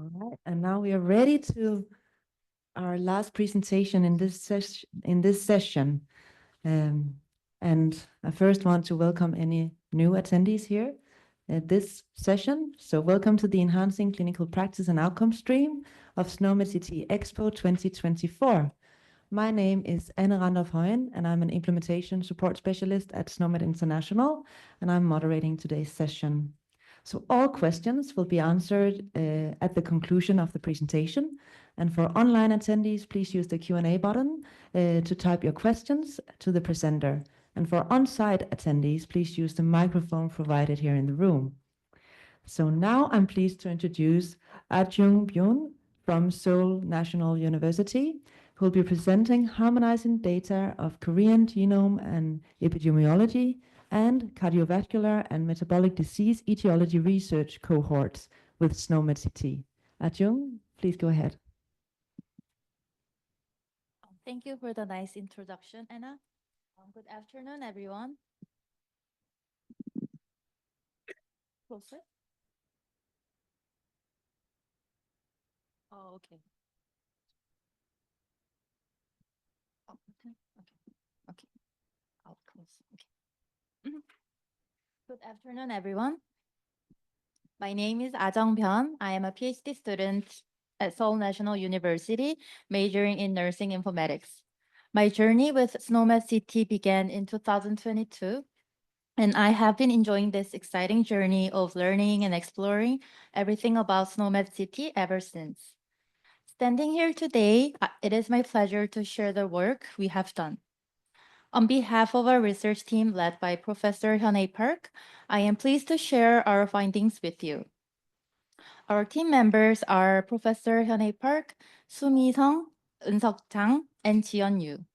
All right, and now we are ready to our last presentation in this session. And I first want to welcome any new attendees here at this session. So welcome to the Enhancing Clinical Practice and Outcome stream of SNOMED CT Expo 2024. My name is Anne Randolph Høyen, and I'm an implementation support specialist at SNOMED International, and I'm moderating today's session. So all questions will be answered at the conclusion of the presentation. And for online attendees, please use the Q&A button to type your questions to the presenter. And for on-site attendees, please use the microphone provided here in the room. So now I'm pleased to introduce Jung Byun from Seoul National University, who will be presenting harmonizing data of Korean Genome and Epidemiology and Cardiovascular and Metabolic Disease Etiology research cohorts with SNOMED CT. Jung, please go ahead. Thank you for the nice introduction, Anna. Good afternoon, everyone. Closer? Oh, okay. Oh, okay. Okay. I'll close. Okay. Good afternoon, everyone. My name is Jung Byun. I am a PhD student at Seoul National University, majoring in nursing informatics. My journey with SNOMED CT began in 2022, and I have been enjoying this exciting journey of learning and exploring everything about SNOMED CT ever since. Standing here today, it is my pleasure to share the work we have done. On behalf of our research team led by Professor Hyun-Hae Park, I am pleased to share our findings with you. Our team members are Professor Hyun-Hae Park, Sumi Sung, Eun-Seok Jang, and Jiyeon Yu.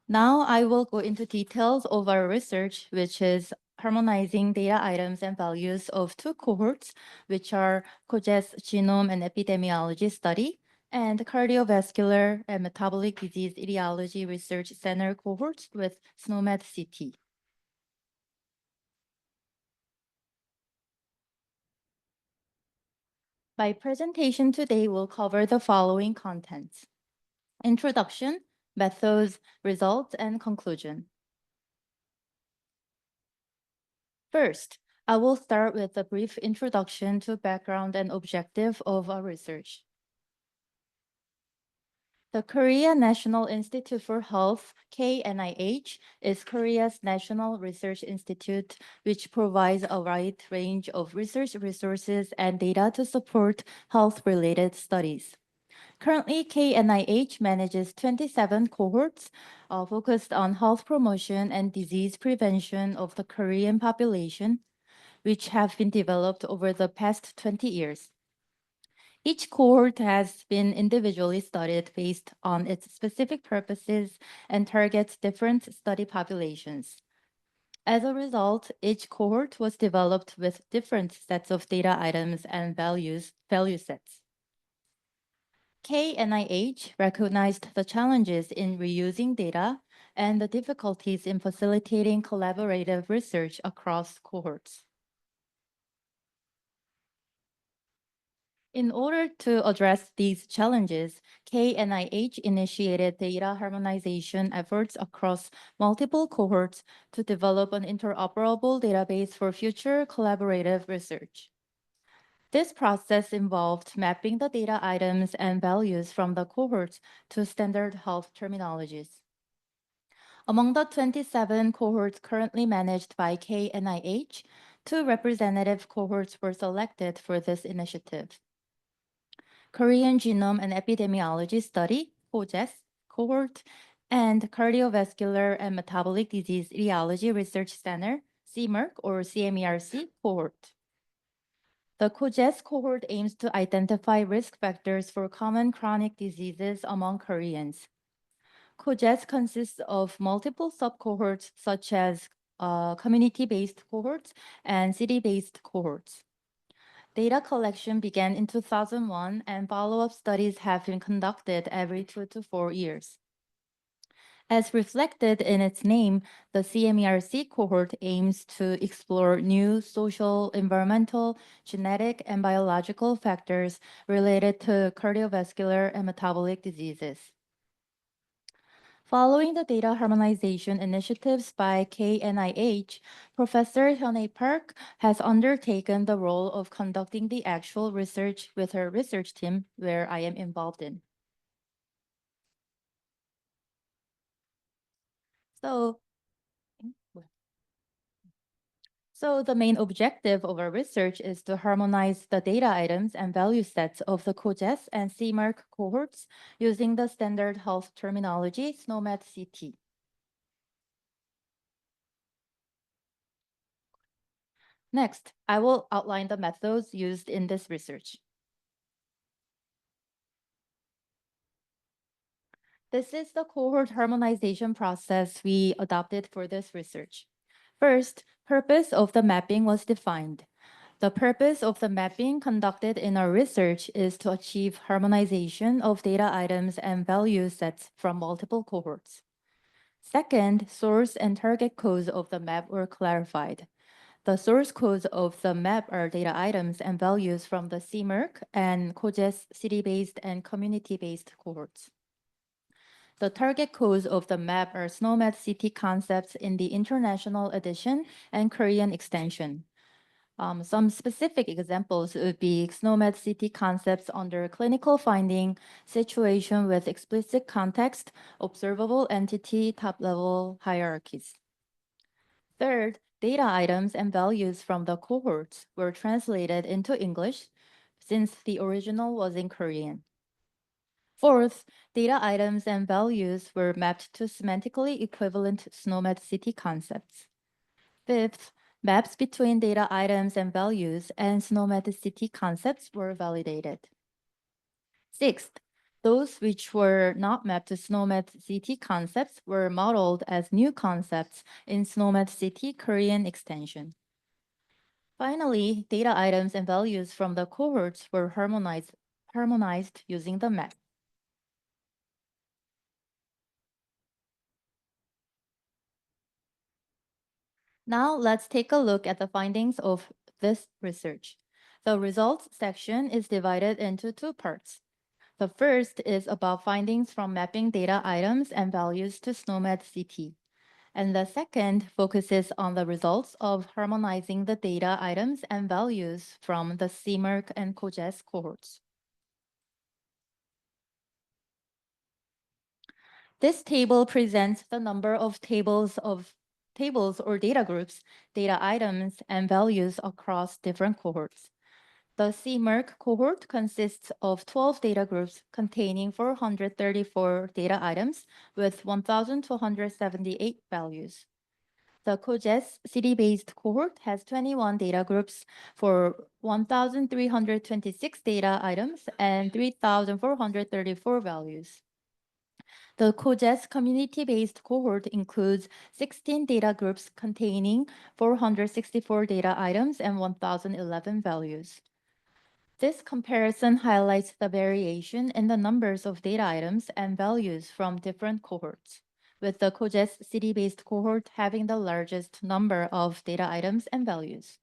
Now I will go into details of our research, which is harmonizing data items and values of two cohorts, which are Korean Genome and Epidemiology study and Cardiovascular and Metabolic Disease Etiology Research Center cohorts with SNOMED CT. My presentation today will cover the following contents: introduction, methods, results, and conclusion. First, I will start with a brief introduction to background and objective of our research. The Korea National Institute for Health, KNIH, is Korea's national research institute, which provides a wide range of research resources and data to support health-related studies. Currently, KNIH manages 27 cohorts focused on health promotion and disease prevention of the Korean population, which have been developed over the past 20 years. Each cohort has been individually studied based on its specific purposes and targets different study populations. As a result, each cohort was developed with different sets of data items and value sets. KNIH recognized the challenges in reusing data and the difficulties in facilitating collaborative research across cohorts. In order to address these challenges, KNIH initiated data harmonization efforts across multiple cohorts to develop an interoperable database for future collaborative research. This process involved mapping the data items and values from the cohorts to standard health terminologies. Among the 27 cohorts currently managed by KNIH, 2 representative cohorts were selected for this initiative. Korean Genome and Epidemiology study, KOGES, cohort, and Cardiovascular and Metabolic Disease Etiology Research Center, CMERC or CMERC cohort. The KOGES cohort aims to identify risk factors for common chronic diseases among Koreans. KOGES consists of multiple subcohorts such as community-based cohorts and city-based cohorts. Data collection began in 2001, and follow-up studies have been conducted every 2 to 4 years. As reflected in its name, the CMERC cohort aims to explore new social, environmental, genetic, and biological factors related to cardiovascular and metabolic diseases. Following the data harmonization initiatives by KNIH, Professor Hyun-A Park has undertaken the role of conducting the actual research with her research team, where I am involved in. So the main objective of our research is to harmonize the data items and value sets of the COGES and CMARC cohorts using the standard health terminology SNOMED CT. Next, I will outline the methods used in this research. This is the cohort harmonization process we adopted for this research. First, purpose of the mapping was defined. The purpose of the mapping conducted in our research is to achieve harmonization of data items and value sets from multiple cohorts. Second, source and target codes of the map were clarified. The source codes of the map are data items and values from the CMERC and COGES city-based and community-based cohorts. The target codes of the map are SNOMED CT concepts in the international edition and Korean extension. Some specific examples would be SNOMED CT concepts under clinical finding, situation with explicit context, observable entity, top-level hierarchies. Third, data items and values from the cohorts were translated into English since the original was in Korean. Fourth, data items and values were mapped to semantically equivalent SNOMED CT concepts. Fifth, maps between data items and values and SNOMED CT concepts were validated. Sixth, those which were not mapped to SNOMED CT concepts were modeled as new concepts in SNOMED CT Korean extension. Finally, data items and values from the cohorts were harmonized using the map. Now let's take a look at the findings of this research. The results section is divided into two parts. The first is about findings from mapping data items and values to SNOMED CT. And the second focuses on the results of harmonizing the data items and values from the CMERC and COGES cohorts. This table presents the number of tables or data groups, data items, and values across different cohorts. The CMERC cohort consists of 12 data groups containing 434 data items with 1,278 values. The COGES city-based cohort has 21 data groups for 1,326 data items and 3,434 values. The COGES community-based cohort includes 16 data groups containing 464 data items and 1,011 values. This comparison highlights the variation in the numbers of data items and values from different cohorts, with the COGES city-based cohort having the largest number of data items and values.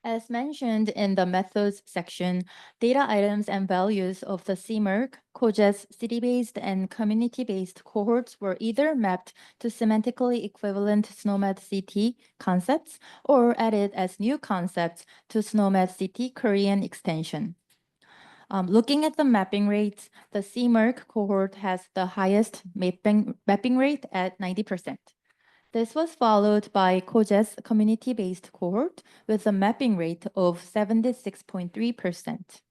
As mentioned in the methods section, data items and values of the CMERC, COGES city-based and community-based cohorts were either mapped to semantically equivalent SNOMED CT concepts or added as new concepts to SNOMED CT Korean extension. Looking at the mapping rates, the CMERC cohort has the highest mapping rate at 90%. This was followed by COGES community-based cohort with a mapping rate of 76.3%.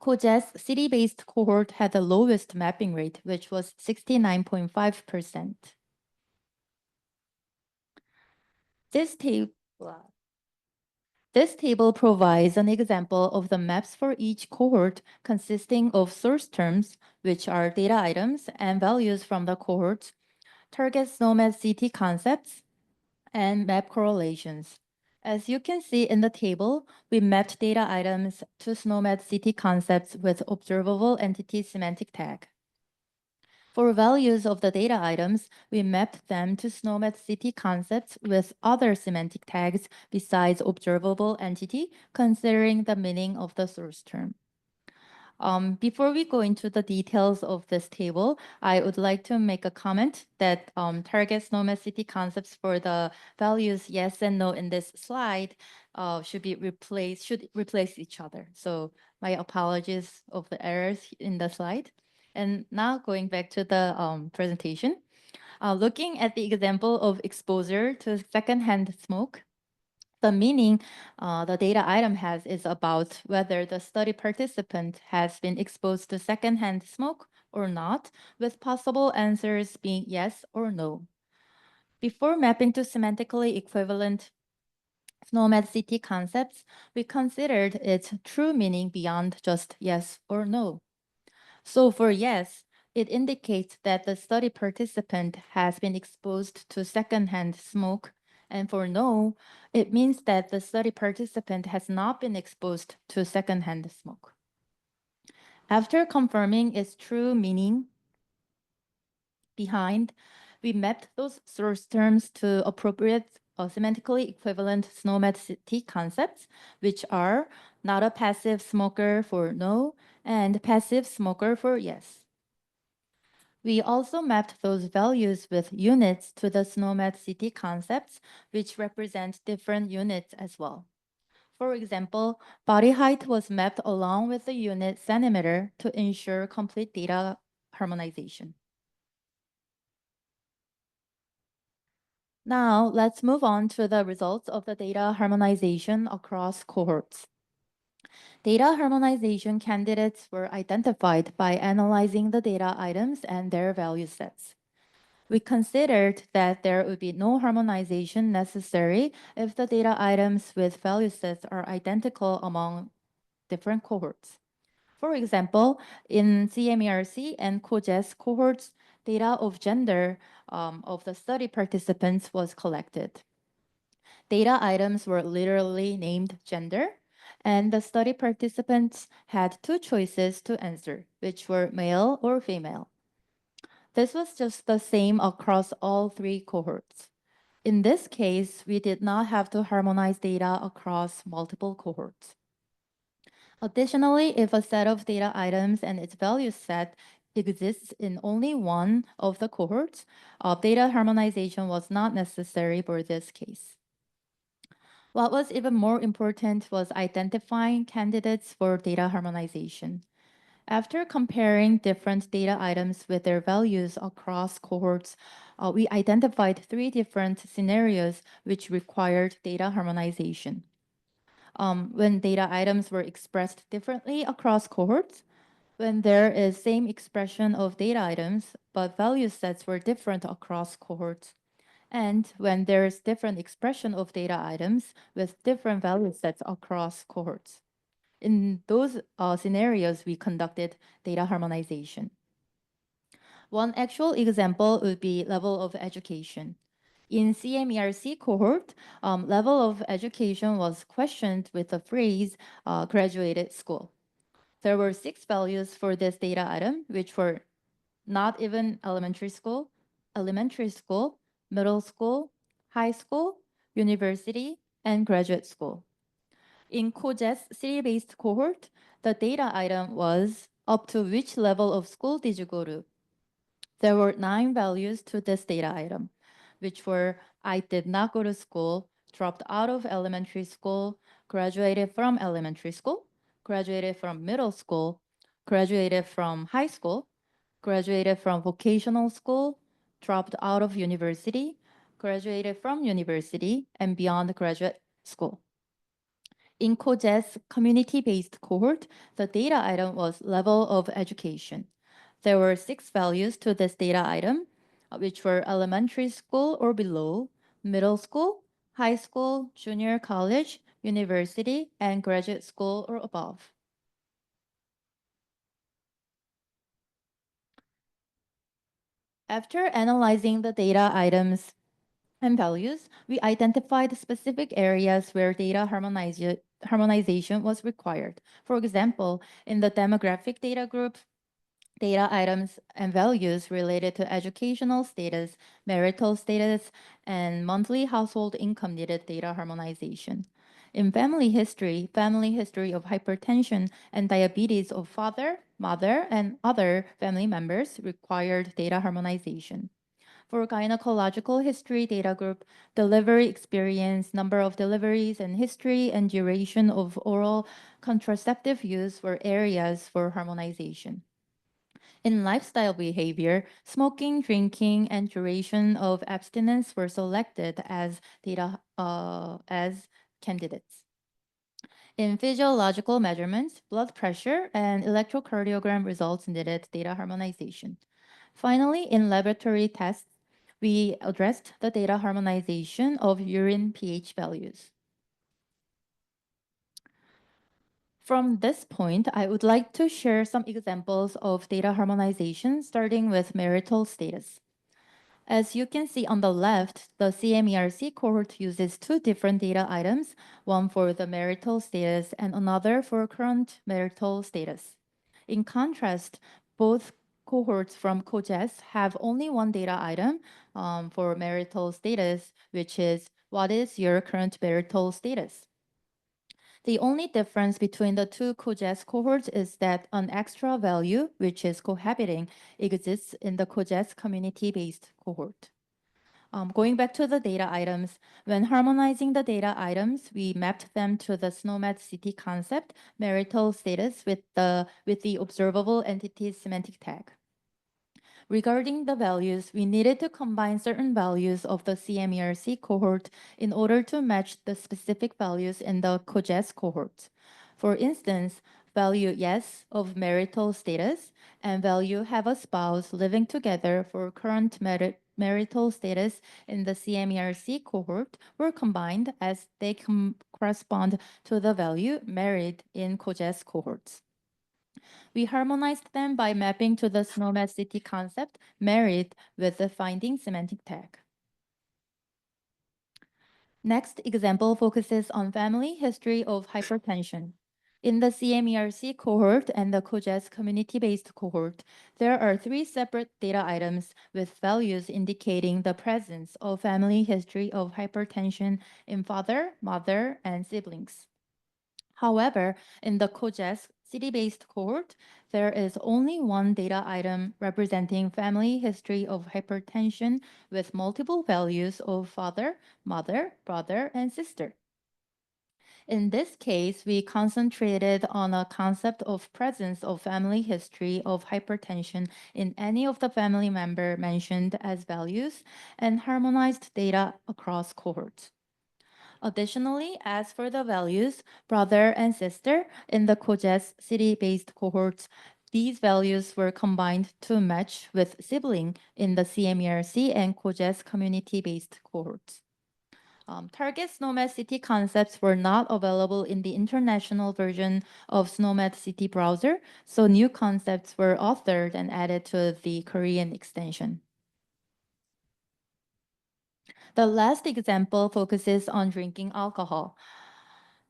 COGES city-based cohort had the lowest mapping rate, which was 69.5%. This table provides an example of the maps for each cohort consisting of source terms, which are data items and values from the cohort, target SNOMED CT concepts, and map correlations. As you can see in the table, we mapped data items to SNOMED CT concepts with observable entity semantic tag. For values of the data items, we mapped them to SNOMED CT concepts with other semantic tags besides observable entity, considering the meaning of the source term. Before we go into the details of this table, I would like to make a comment that target nomicity concepts for the values yes and no in this slide should replace each other. So my apologies of the errors in the slide. And now going back to the presentation, looking at the example of exposure to secondhand smoke, the meaning the data item has is about whether the study participant has been exposed to secondhand smoke or not, with possible answers being yes or no. Before mapping to semantically equivalent SNOMED CT concepts, we considered its true meaning beyond just yes or no. So for yes, it indicates that the study participant has been exposed to secondhand smoke. And for no, it means that the study participant has not been exposed to secondhand smoke. After confirming its true meaning behind, we mapped those source terms to appropriate semantically equivalent SNOMED CT concepts, which are not a passive smoker for no and passive smoker for yes. We also mapped those values with units to the SNOMED CT concepts, which represent different units as well. For example, body height was mapped along with the unit centimeter to ensure complete data harmonization. Now, let's move on to the results of the data harmonization across cohorts. Data harmonization candidates were identified by analyzing the data items and their value sets. We considered that there would be no harmonization necessary if the data items with value sets are identical among different cohorts. For example, in CMERC and COGES cohorts, data of gender of the study participants was collected. Data items were literally named gender, and the study participants had two choices to answer, which were male or female. This was just the same across all three cohorts. In this case, we did not have to harmonize data across multiple cohorts. Additionally, if a set of data items and its value set exists in only one of the cohorts, data harmonization was not necessary for this case. What was even more important was identifying candidates for data harmonization. After comparing different data items with their values across cohorts, we identified three different scenarios which required data harmonization. When data items were expressed differently across cohorts, when there is same expression of data items, but value sets were different across cohorts, and when there is different expression of data items with different value sets across cohorts. In those scenarios, we conducted data harmonization. One actual example would be level of education. In CMERC cohort, level of education was questioned with the phrase graduated school. There were 6 values for this data item, which were not even elementary school, middle school, high school, university, and graduate school. In COGES city-based cohort, the data item was up to which level of school did you go to? There were 9 values to this data item, which were I did not go to school, dropped out of elementary school, graduated from elementary school, graduated from middle school, graduated from high school, graduated from vocational school, dropped out of university, graduated from university, and beyond graduate school. In COGES community-based cohort, the data item was level of education. There were 6 values to this data item, which were elementary school or below, middle school, high school, junior college, university, and graduate school or above. After analyzing the data items and values, we identified specific areas where data harmonization was required. For example, in the demographic data group, data items and values related to educational status, marital status, and monthly household income needed data harmonization. In family history of hypertension and diabetes of father, mother, and other family members required data harmonization. For gynecological history data group, delivery experience, number of deliveries, and history and duration of oral contraceptive use were areas for harmonization. In lifestyle behavior, smoking, drinking, and duration of abstinence were selected as data as candidates. In physiological measurements, blood pressure and electrocardiogram results needed data harmonization. Finally, in laboratory tests, we addressed the data harmonization of urine pH values. From this point, I would like to share some examples of data harmonization, starting with marital status. As you can see on the left, the CMERC cohort uses two different data items, one for the marital status and another for current marital status. In contrast, both cohorts from COGES have only one data item for marital status, which is what is your current marital status? The only difference between the two COGES cohorts is that an extra value, which is cohabiting, exists in the COGES community-based cohort. Going back to the data items, when harmonizing the data items, we mapped them to the SNOMED CT concept, marital status with the observable entities semantic tag. Regarding the values, we needed to combine certain values of the CMERC cohort in order to match the specific values in the COGES cohort. For instance, value yes of marital status and value have a spouse living together for current marital status in the CMERC cohort were combined as they correspond to the value married in COGES cohorts. We harmonized them by mapping to the SNOMED CT concept married with the finding semantic tag. Next example focuses on family history of hypertension. In the CMERC cohort and the COGES community-based cohort, there are three separate data items with values indicating the presence of family history of hypertension in father, mother, and siblings. However, in the COGES city-based cohort, there is only one data item representing family history of hypertension with multiple values of father, mother, brother, and sister. In this case, we concentrated on a concept of presence of family history of hypertension in any of the family member mentioned as values and harmonized data across cohorts. Additionally, as for the values, brother and sister in the COGES city-based cohorts, these values were combined to match with sibling in the CMERC and COGES community-based cohorts. Target SNOMED CT concepts were not available in the international version of SNOMED CT browser, so new concepts were authored and added to the Korean extension. The last example focuses on drinking alcohol.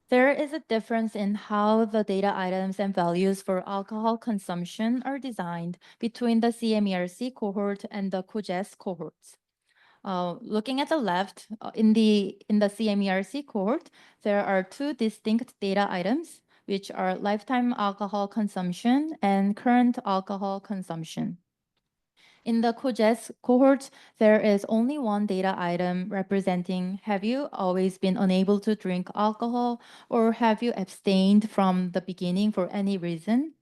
There is a difference in how the data items and values for alcohol consumption are designed between the CMERC cohort and the COGES cohorts. Looking at the left, in the CMERC cohort, there are two distinct data items, which are lifetime alcohol consumption and current alcohol consumption. In the COGES cohort, there is only one data item representing have you always been unable to drink alcohol or have you abstained from the beginning for any reason?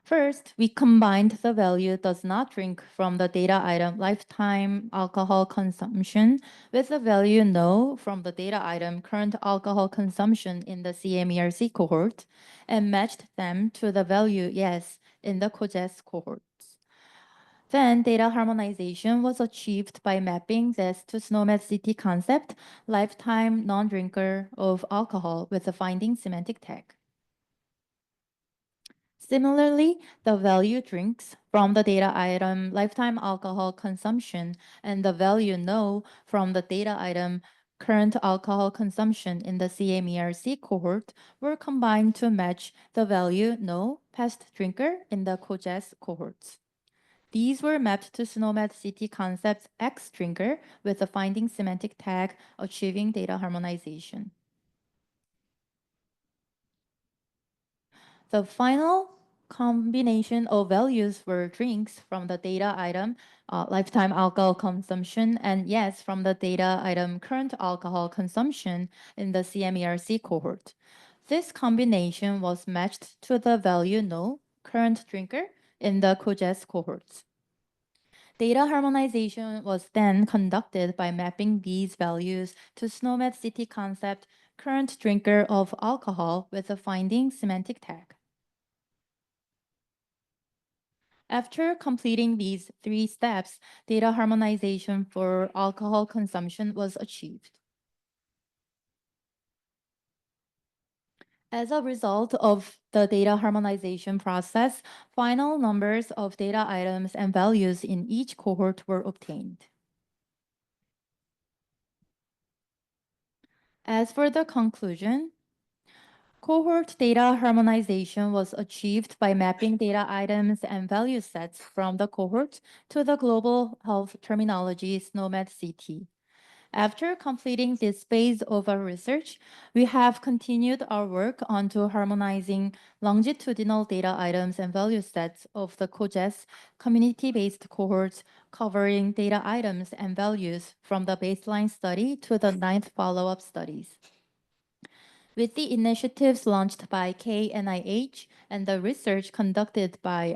First, we combined the value does not drink from the data item lifetime alcohol consumption with the value no from the data item current alcohol consumption in the CMERC cohort and matched them to the value yes in the COGES cohorts. Then data harmonization was achieved by mapping this to SNOMED CT concept, lifetime non-drinker of alcohol with the finding semantic tag. Similarly, the value drinks from the data item lifetime alcohol consumption and the value no from the data item current alcohol consumption in the CMERC cohort were combined to match the value no past drinker in the COGES cohorts. These were mapped to SNOMED CT concepts X drinker with the finding semantic tag achieving data harmonization. The final combination of values were drinks from the data item lifetime alcohol consumption and yes from the data item current alcohol consumption in the CMERC cohort. This combination was matched to the value no current drinker in the COGES cohorts. Data harmonization was then conducted by mapping these values to SNOMED CT concept current drinker of alcohol with a finding semantic tag. After completing these 3 steps, data harmonization for alcohol consumption was achieved. As a result of the data harmonization process, final numbers of data items and values in each cohort were obtained. As for the conclusion, cohort data harmonization was achieved by mapping data items and value sets from the cohort to the global health terminology SNOMED CT. After completing this phase of our research, we have continued our work onto harmonizing longitudinal data items and value sets of the COGES community-based cohorts covering data items and values from the baseline study to the 9th follow-up studies. With the initiatives launched by KNIH and the research conducted by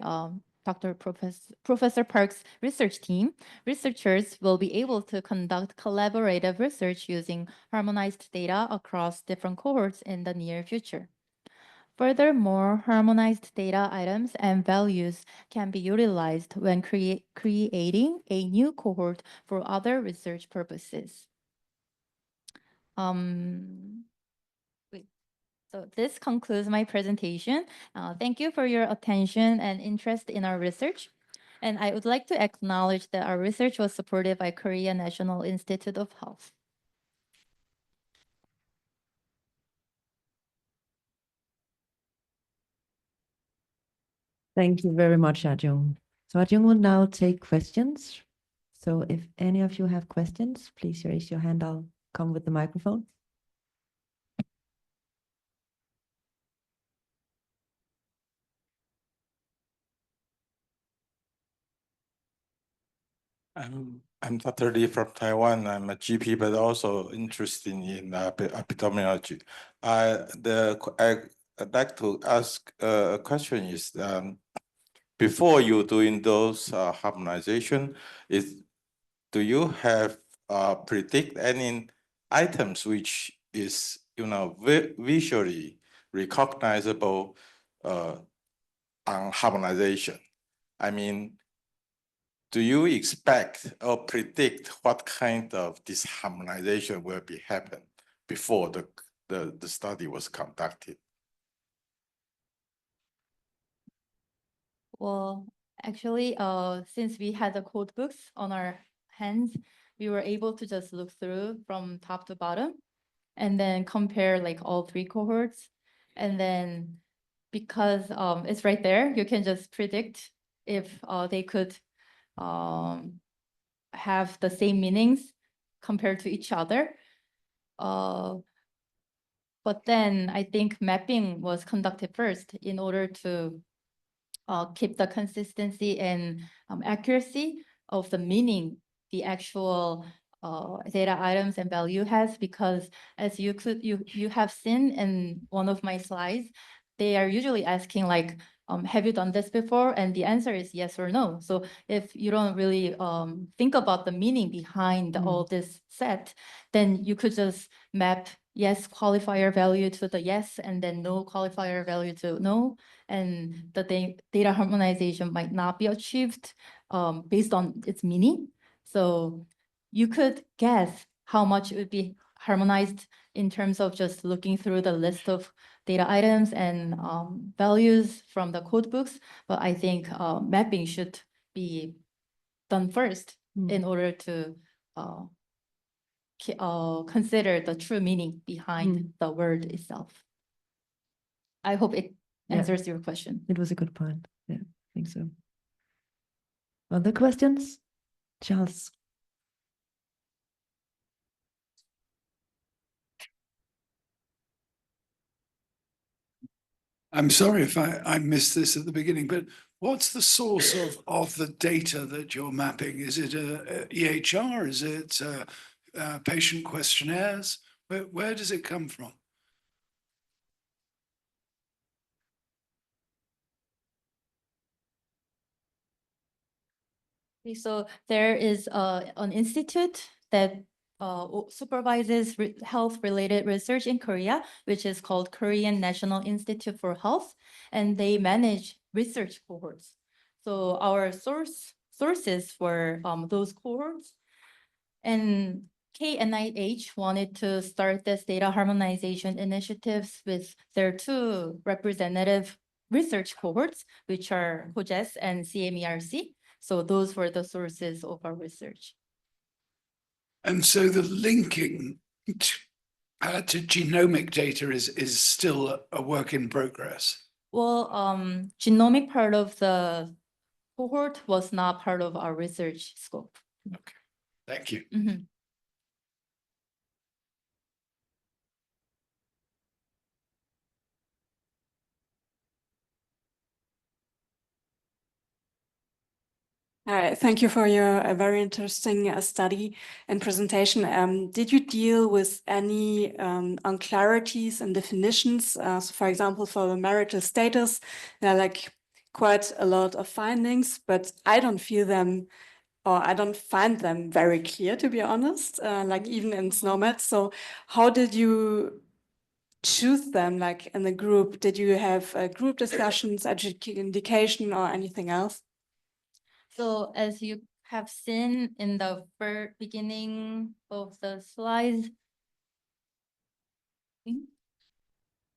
Professor Park's research team, researchers will be able to conduct collaborative research using harmonized data across different cohorts in the near future. Furthermore, harmonized data items and values can be utilized when creating a new cohort for other research purposes. So this concludes my presentation. Thank you for your attention and interest in our research. And I would like to acknowledge that our research was supported by Korea National Institute of Health. Thank you very much, Jung. So Jung will now take questions. So if any of you have questions, please raise your hand. I'll come with the microphone. I'm Dr. Lee from Taiwan. I'm a GP, but also interested in epidemiology. I'd like to ask a question is, before you doing those harmonization, do you have predict any items which is visually recognizable on harmonization? I mean, do you expect or predict what kind of this harmonization will be happen before the study was conducted? Well, actually, since we had the code books on our hands, we were able to just look through from top to bottom and then compare like all 3 cohorts. And then because it's right there, you can just predict if they could have the same meanings compared to each other. But then I think mapping was conducted first in order to keep the consistency and accuracy of the meaning the actual data items and value has, because as you have seen in one of my slides, they are usually asking like, have you done this before? And the answer is yes or no. So if you don't really think about the meaning behind all this set, then you could just map yes qualifier value to the yes, and then no qualifier value to no. And the data harmonization might not be achieved based on its meaning. So you could guess how much it would be harmonized in terms of just looking through the list of data items and values from the code books. But I think mapping should be done first in order to consider the true meaning behind the word itself. I hope it answers your question. It was a good point. Yeah, I think so. Other questions? Charles. I'm sorry if I missed this at the beginning, but what's the source of the data that you're mapping? Is it a EHR? Is it patient questionnaires? Where does it come from? So there is an institute that supervises health-related research in Korea, which is called Korean National Institute for Health, and they manage research cohorts. So our sources for those cohorts, and KNIH wanted to start this data harmonization initiatives with their two representative research cohorts, which are COGES and CMERC. So those were the sources of our research. And so the linking to genomic data is still a work in progress. Well, genomic part of the cohort was not part of our research scope. Okay, thank you. Mhm. All right, thank you for your very interesting study and presentation. Did you deal with any unclarities and definitions? So for example, for the marital status, there are like quite a lot of findings, but I don't feel them, or I don't find them very clear, to be honest, like even in SNOMED. So how did you choose them, like in the group? Did you have group discussions, education, or anything else? So as you have seen in the beginning of the slides,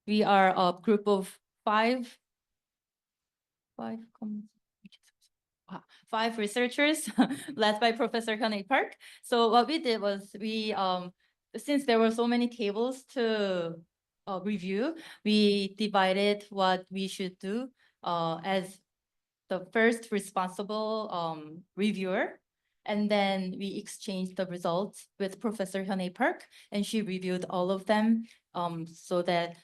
we are a group of five researchers led by Professor Hyun Park. So what we did was we, since there were so many tables to review, we divided what we should do as the first responsible reviewer. And then we exchanged the results with Professor Hyun Park, and she reviewed all of them so that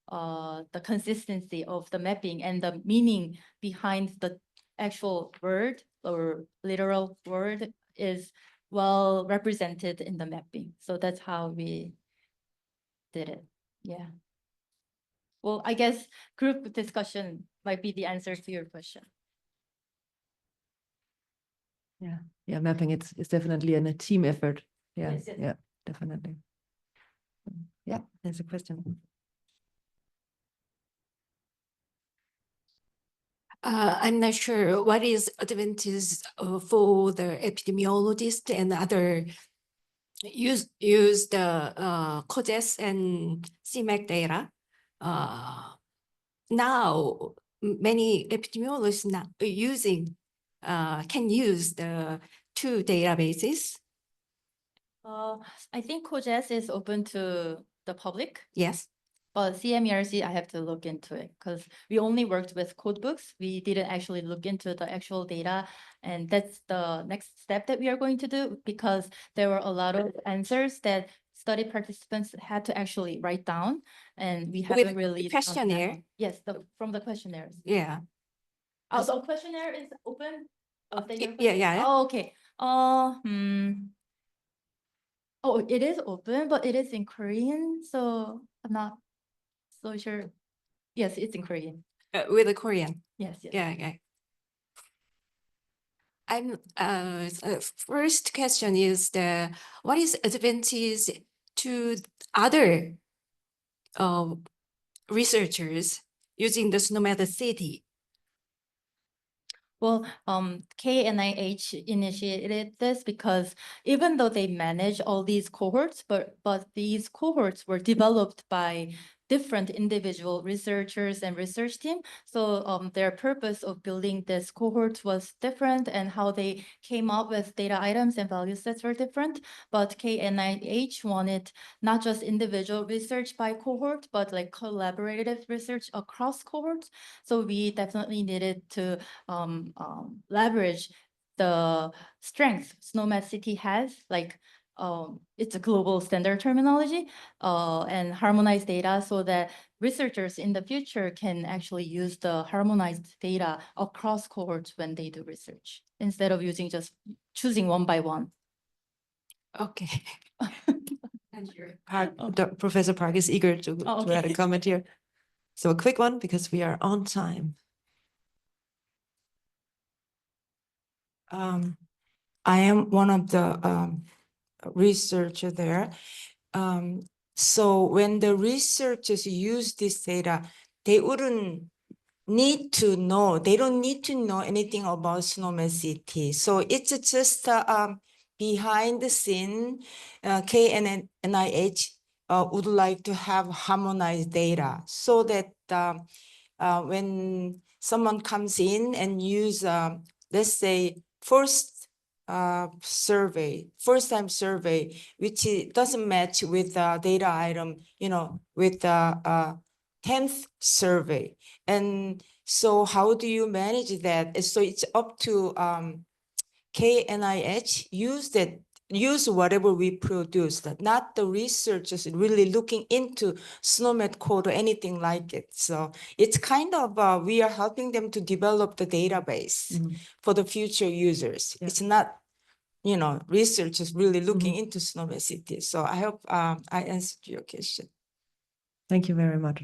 the consistency of the mapping and the meaning behind the actual word or literal word is well represented in the mapping. So that's how we did it. Yeah. Well, I guess group discussion might be the answer to your question. Yeah, mapping it's definitely a team effort. Yeah, Yes, yes. yeah, definitely. Yeah, there's a question. I'm not sure what is advantage for the epidemiologist and other use the COGES and CMAC data. Now many epidemiologists now can use the two databases. I think COGES is open to the public. Yes. But CMERC, I have to look into it because we only worked with code books. We didn't actually look into the actual data. And that's the next step that we are going to do because there were a lot of answers that study participants had to actually write down. And we haven't really done that. Questionnaire? Yes, from the questionnaires. Yeah. Oh, the questionnaire is open? Yeah. Oh, okay. Oh, it is open, but it is in Korean, so I'm not so sure. Yes, it's in Korean. With the Korean. Yes. Yeah. I'm first question is what is advantage to other researchers using the SNOMED CT? Well, KNIH initiated this because even though they manage all these cohorts, but these cohorts were developed by different individual researchers and research team. So their purpose of building this cohort was different, and how they came up with data items and value sets were different. But KNIH wanted not just individual research by cohort, but like collaborative research across cohorts. So we definitely needed to leverage the strength SNOMED CT has, like it's a global standard terminology, and harmonized data, so that researchers in the future can actually use the harmonized data across cohorts when they do research, instead of using just choosing one by one. Okay. Professor Park is eager to add a Okay. comment here. So a quick one, because we are on time. I am one of the researcher there. So when the researchers use this data, they wouldn't need to know, they don't need to know anything about SNOMED CT. So it's just behind the scene, KNIH would like to have harmonized data, so that when someone comes in and use, let's say, first time survey, which doesn't match with the data item, with the 10th survey. And so how do you manage that? So it's up to KNIH use whatever we produce, not the researchers really looking into SNOMED code or anything like it. So it's kind of, we are helping them to develop the database for the future users. Yeah. It's not, researchers really looking into SNOMED CT. So I hope I answered your question. Thank you very much.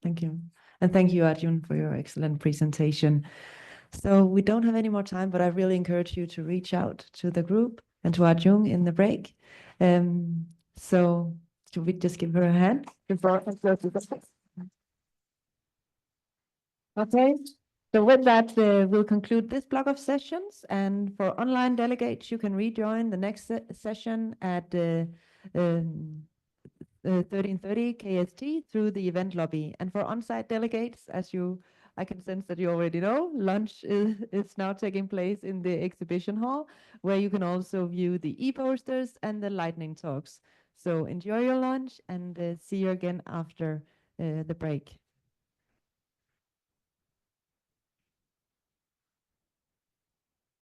Thank you. And thank you, Arjun, for your excellent presentation. So we don't have any more time, but I really encourage you to reach out to the group and to Arjun in the break. So should we just give her a hand before I close this? Okay. So with that, we'll conclude this block of sessions. And for online delegates, you can rejoin the next session at 13:30 KST through the event lobby. And for on-site delegates, I can sense that you already know, lunch is now taking place in the exhibition hall, where you can also view the e-posters and the lightning talks. So enjoy your lunch, and see you again after the break.